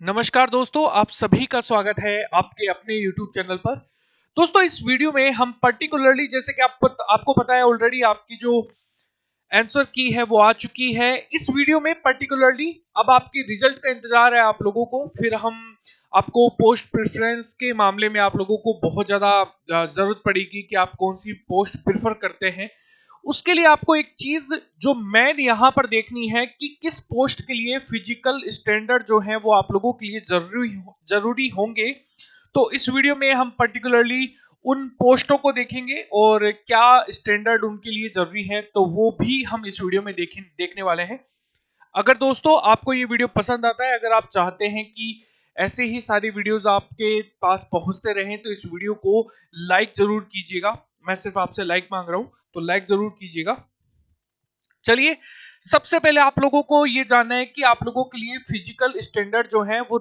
नमस्कार दोस्तों, आप सभी का स्वागत है आपके अपने YouTube चैनल पर। दोस्तों, इस वीडियो में हम पर्टिकुलरली जैसे कि आपको पता है ऑलरेडी आपकी जो आंसर की है वो आ चुकी है। इस वीडियो में पर्टिकुलरली अब आपकी रिजल्ट का इंतजार है आप लोगों को। फिर हम आपको पोस्ट प्रेफरेंस के मामले में आप लोगों को बहुत ज्यादा जरूरत पड़ेगी कि आप कौन सी पोस्ट प्रेफर करते हैं। उसके लिए आपको एक चीज जो मेन यहां पर देखनी है कि किस पोस्ट के लिए फिजिकल स्टैंडर्ड जो है वो आप लोगों के लिए जरूरी होंगे। तो इस वीडियो में हम पर्टिकुलरली उन पोस्टों को देखेंगे और क्या स्टैंडर्ड उनके लिए जरूरी है, तो वो भी हम इस वीडियो में देखने वाले हैं। अगर दोस्तों आपको ये वीडियो पसंद आता है, अगर आप चाहते हैं कि ऐसे ही सारी वीडियोस आपके पास पहुंचते रहें, तो इस वीडियो को लाइक जरूर कीजिएगा। मैं सिर्फ आपसे लाइक मांग रहा हूं, तो लाइक जरूर कीजिएगा। चलिए, सबसे पहले आप लोगों को ये जानना है कि आप लोगों के लिए फिजिकल स्टैंडर्ड जो है वो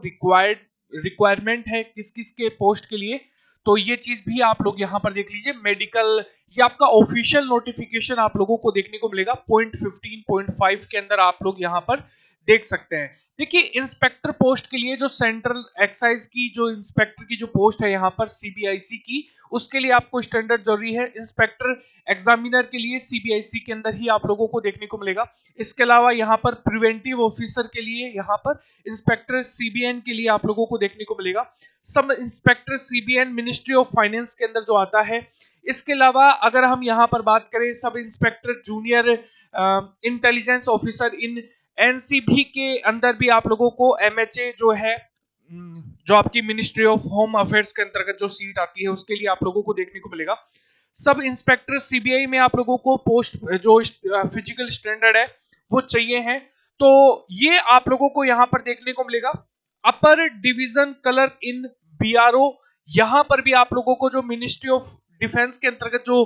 रिक्वायरमेंट है किस किस के पोस्ट के लिए। तो ये चीज भी आप लोग यहां पर देख लीजिए। मेडिकल, ये आपका ऑफिशियल नोटिफिकेशन आप लोगों को देखने को मिलेगा। पॉइंट 15.5 के अंदर आप लोग यहां पर देख सकते हैं। देखिए, इंस्पेक्टर पोस्ट के लिए जो सेंट्रल एक्साइज की जो इंस्पेक्टर की जो पोस्ट है यहां पर सीबीआईसी की, उसके लिए आपको स्टैंडर्ड जरूरी है। इंस्पेक्टर एग्जामिनर के लिए सीबीआईसी के अंदर ही आप लोगों को देखने को मिलेगा। इसके अलावा यहाँ पर प्रिवेंटिव ऑफिसर के लिए यहाँ पर इंस्पेक्टर सीबीएन के लिए आप लोगों को देखने को मिलेगा। Sub inspector CBN ministry of finance के अंदर जो आता है। इसके अलावा अगर हम यहाँ पर बात करें, सब इंस्पेक्टर जूनियर इंटेलिजेंस ऑफिसर इन एनसीबी के अंदर भी आप लोगों को एमएचए जो है, जो आपकी मिनिस्ट्री ऑफ होम अफेयर्स के अंतर्गत जो सीट आती है, उसके लिए आप लोगों को देखने को मिलेगा। सब इंस्पेक्टर सीबीआई में आप लोगों को पोस्ट जो फिजिकल स्टैंडर्ड है वो चाहिए है। तो ये आप लोगों को यहां पर देखने को मिलेगा। अपर डिवीजन क्लर्क इन बीआरओ, यहां पर भी आप लोगों को जो मिनिस्ट्री ऑफ डिफेंस के अंतर्गत जो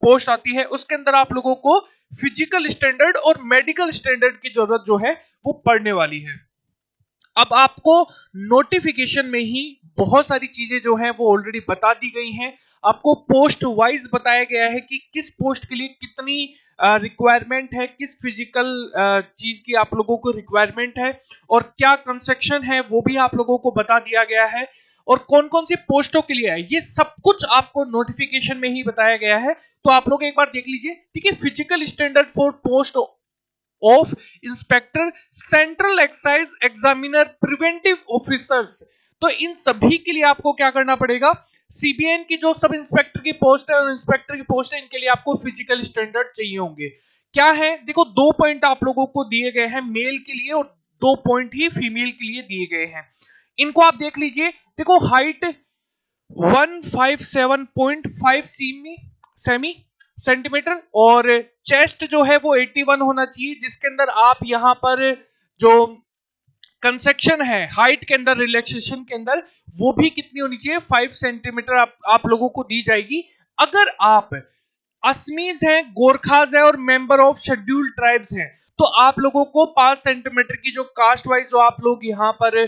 पोस्ट आती है उसके अंदर आप लोगों को फिजिकल स्टैंडर्ड और मेडिकल स्टैंडर्ड की जरूरत जो है वो पड़ने वाली है। अब आपको नोटिफिकेशन में ही बहुत सारी चीजें जो हैं वो ऑलरेडी बता दी गई हैं। आपको पोस्ट वाइज बताया गया है कि किस पोस्ट के लिए कितनी रिक्वायरमेंट है, किस फिजिकल चीज की आप लोगों को रिक्वायरमेंट है, और क्या कंस्ट्रक्शन है वो भी आप लोगों को बता दिया गया है। और कौन कौन सी पोस्टों के लिए है ये सब कुछ आपको नोटिफिकेशन में ही बताया गया है। तो आप लोग एक बार देख लीजिए। ठीक है, physical standard for post of inspector, central excise examiner, preventive officers. तो इन सभी के लिए आपको क्या करना पड़ेगा, सीबीएन की जो सब इंस्पेक्टर की पोस्ट है और इंस्पेक्टर की पोस्ट है, इनके लिए आपको फिजिकल स्टैंडर्ड चाहिए होंगे। क्या है, देखो, 2 पॉइंट आप लोगों को दिए गए हैं मेल के लिए और 2 पॉइंट ही फीमेल के लिए दिए गए हैं। इनको आप देख लीजिए। देखो, हाइट 157.5 सेमी सेंटीमीटर, और चेस्ट जो है वो 81 होना चाहिए, जिसके अंदर आप यहां पर जो कंसेक्शन है हाइट के अंदर, रिलैक्सेशन के अंदर, वो भी कितनी होनी चाहिए, 5 सेंटीमीटर आप लोगों को दी जाएगी। अगर आप असमीज हैं, गोरखाज है और मेंबर ऑफ शेड्यूल्ड ट्राइब्स हैं, तो आप लोगों को 5 सेंटीमीटर की जो कास्ट वाइज जो आप लोग यहाँ पर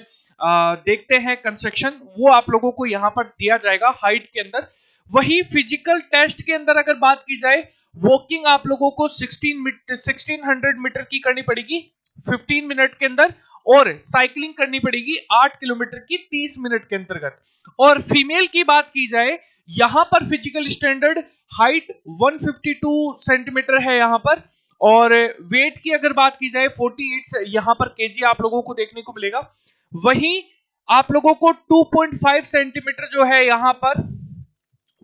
देखते हैं कंस्ट्रक्शन, वो आप लोगों को यहाँ पर दिया जाएगा हाइट के अंदर। वही फिजिकल टेस्ट के अंदर अगर बात की जाए, वॉकिंग आप लोगों को 1600 मीटर की करनी पड़ेगी 15 मिनट के अंदर, और साइकिलिंग करनी पड़ेगी 8 किलोमीटर की 30 मिनट के अंतर्गत। और फीमेल की बात की जाए, यहां पर फिजिकल स्टैंडर्ड हाइट 152 सेंटीमीटर है यहां पर, और वेट की अगर बात की जाए 48 यहां पर केजी आप लोगों को देखने को मिलेगा। वहीं आप लोगों को 2.5 सेंटीमीटर जो है यहां पर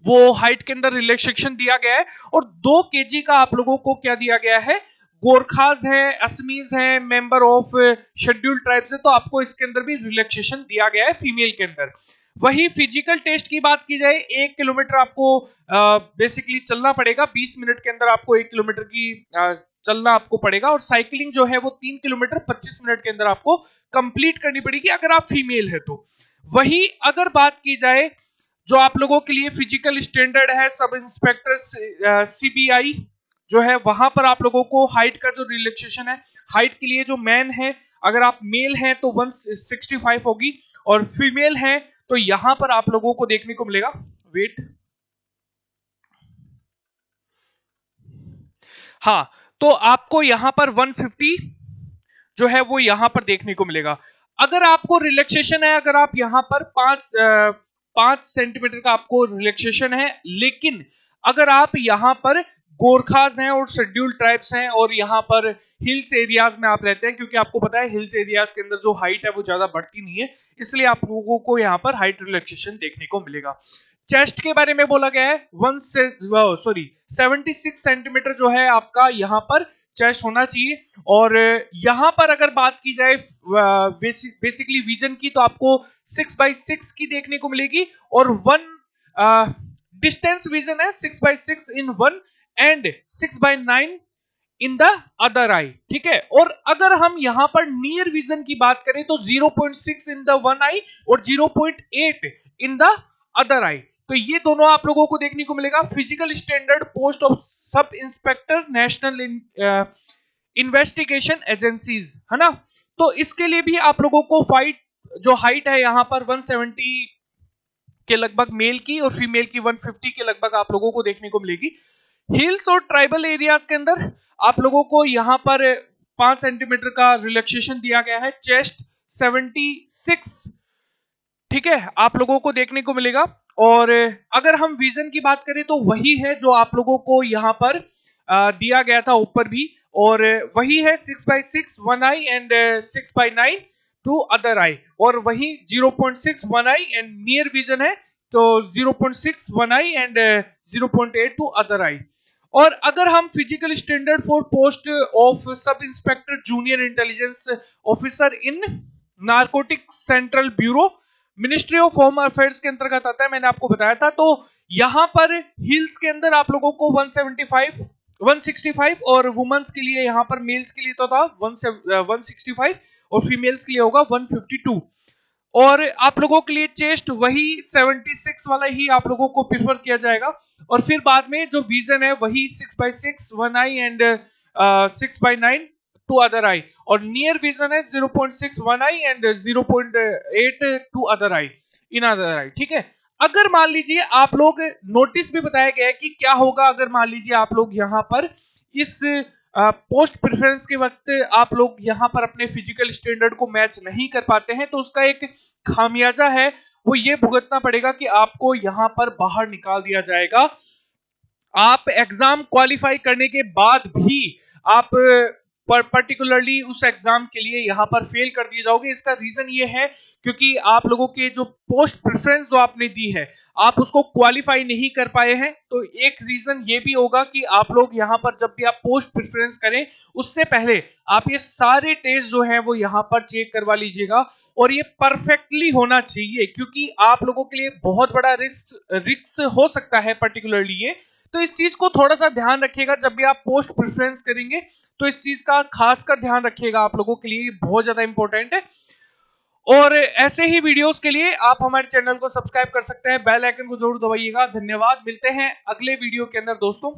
वो हाइट के अंदर रिलैक्सेशन दिया गया है, और 2 केजी का आप लोगों को क्या दिया गया है, गोरखाज है, असमीज है, मेंबर ऑफ शेड्यूल्ड ट्राइब्स है, तो आपको इसके अंदर भी रिलैक्सेशन दिया गया है फीमेल के अंदर। वही फिजिकल टेस्ट की बात की जाए, 1 किलोमीटर आपको बेसिकली चलना पड़ेगा, 20 मिनट के अंदर आपको 1 किलोमीटर की चलना आपको पड़ेगा, और साइकिलिंग जो है वो 3 किलोमीटर 25 मिनट के अंदर आपको कंप्लीट करनी पड़ेगी अगर आप फीमेल है तो। वही अगर बात की जाए जो आप लोगों के लिए फिजिकल स्टैंडर्ड है, सब इंस्पेक्टर सीबीआई जो है, वहां पर आप लोगों को हाइट का जो रिलैक्सेशन है, हाइट के लिए जो मैन है, अगर आप मेल हैं तो 165 होगी, और फीमेल है तो यहां पर आप लोगों को देखने को मिलेगा, वेट, हाँ, तो आपको यहां पर 150 जो है वो यहां पर देखने को मिलेगा। अगर आपको रिलैक्सेशन है, अगर आप यहां पर 5 सेंटीमीटर का आपको रिलैक्सेशन है, लेकिन अगर आप यहां पर गोरखास हैं और शेड्यूल्ड ट्राइब्स हैं और यहां पर हिल्स एरियाज में आप रहते हैं, क्योंकि आपको पता है हिल्स एरियाज के अंदर जो हाइट है वो ज्यादा बढ़ती नहीं है, इसलिए आप लोगों को यहां पर हाइट रिलैक्सेशन देखने को मिलेगा। चेस्ट के बारे में बोला गया है 76 सेंटीमीटर जो है आपका यहां पर चेस्ट होना चाहिए। और यहां पर अगर बात की जाए बेसिकली विजन की, तो आपको 6x6 की देखने को मिलेगी और वन डिस्टेंस विजन है 6x6 in one and 6x9 in the other eye, ठीक है। और अगर हम यहां पर नियर विजन की बात करें तो 0.6 इन द वन आई और 0.8 इन द अदर आई, तो ये दोनों आप लोगों को देखने को मिलेगा। Physical standard post of sub inspector national investigation agencies, है ना। तो इसके लिए भी आप लोगों को जो हाइट है यहां पर 170 के लगभग मेल की और फीमेल की 150 के लगभग आप लोगों को देखने को मिलेगी। हिल्स और ट्राइबल एरियाज के अंदर आप लोगों को यहां पर 5 सेंटीमीटर का रिलैक्सेशन दिया गया है। चेस्ट 76, ठीक है, आप लोगों को देखने को मिलेगा। और अगर हम विजन की बात करें तो वही है जो आप लोगों को यहां पर दिया गया था ऊपर भी, और वही है 6x6 one eye and 6x9 to other eye, और वही 0.6 one eye and near vision है तो 0.6 one eye and 0.8 to other eye. और अगर हम physical standard for post of sub inspector junior intelligence officer in narcotic central bureau ministry of home affairs के अंतर्गत आता है, मैंने आपको बताया था। तो यहां पर हिल्स के अंदर आप लोगों को 165 और वुमेन्स के लिए, यहां पर मेल्स के लिए तो था 165 और फीमेल्स के लिए होगा 152। और आप लोगों के लिए चेस्ट वही 76 वाला ही आप लोगों को प्रिफर किया जाएगा। और फिर बाद में जो विजन है वही 6x6 one eye and 6x9 to other eye, और नियर विजन है 0.6 one eye and 0.8 to other eye in other eye, ठीक है। अगर मान लीजिए आप लोग, नोटिस भी बताया गया है कि क्या होगा अगर मान लीजिए आप लोग यहां पर इस पोस्ट प्रेफरेंस के वक्त आप लोग यहां पर अपने फिजिकल स्टैंडर्ड को मैच नहीं कर पाते हैं, तो उसका एक खामियाजा है, वो ये भुगतना पड़ेगा कि आपको यहां पर बाहर निकाल दिया जाएगा। आप एग्जाम क्वालिफाई करने के बाद भी आप पर्टिकुलरली उस एग्जाम के लिए यहां पर फेल कर दिए जाओगे। इसका रीजन ये है क्योंकि आप लोगों के जो पोस्ट प्रेफरेंस जो आपने दी है आप उसको क्वालिफाई नहीं कर पाए हैं। तो एक रीजन ये भी होगा कि आप लोग यहां पर जब भी आप पोस्ट प्रेफरेंस करें उससे पहले आप ये सारे टेस्ट जो है वो यहां पर चेक करवा लीजिएगा, और ये परफेक्टली होना चाहिए क्योंकि आप लोगों के लिए बहुत बड़ा रिस्क हो सकता है पर्टिकुलरली ये। तो इस चीज को थोड़ा सा ध्यान रखिएगा जब भी आप पोस्ट प्रेफरेंस करेंगे, तो इस चीज का खासकर ध्यान रखिएगा, आप लोगों के लिए बहुत ज्यादा इंपॉर्टेंट है। और ऐसे ही वीडियोस के लिए आप हमारे चैनल को सब्सक्राइब कर सकते हैं, बेल आइकन को जरूर दबाइएगा। धन्यवाद, मिलते हैं अगले वीडियो के अंदर दोस्तों।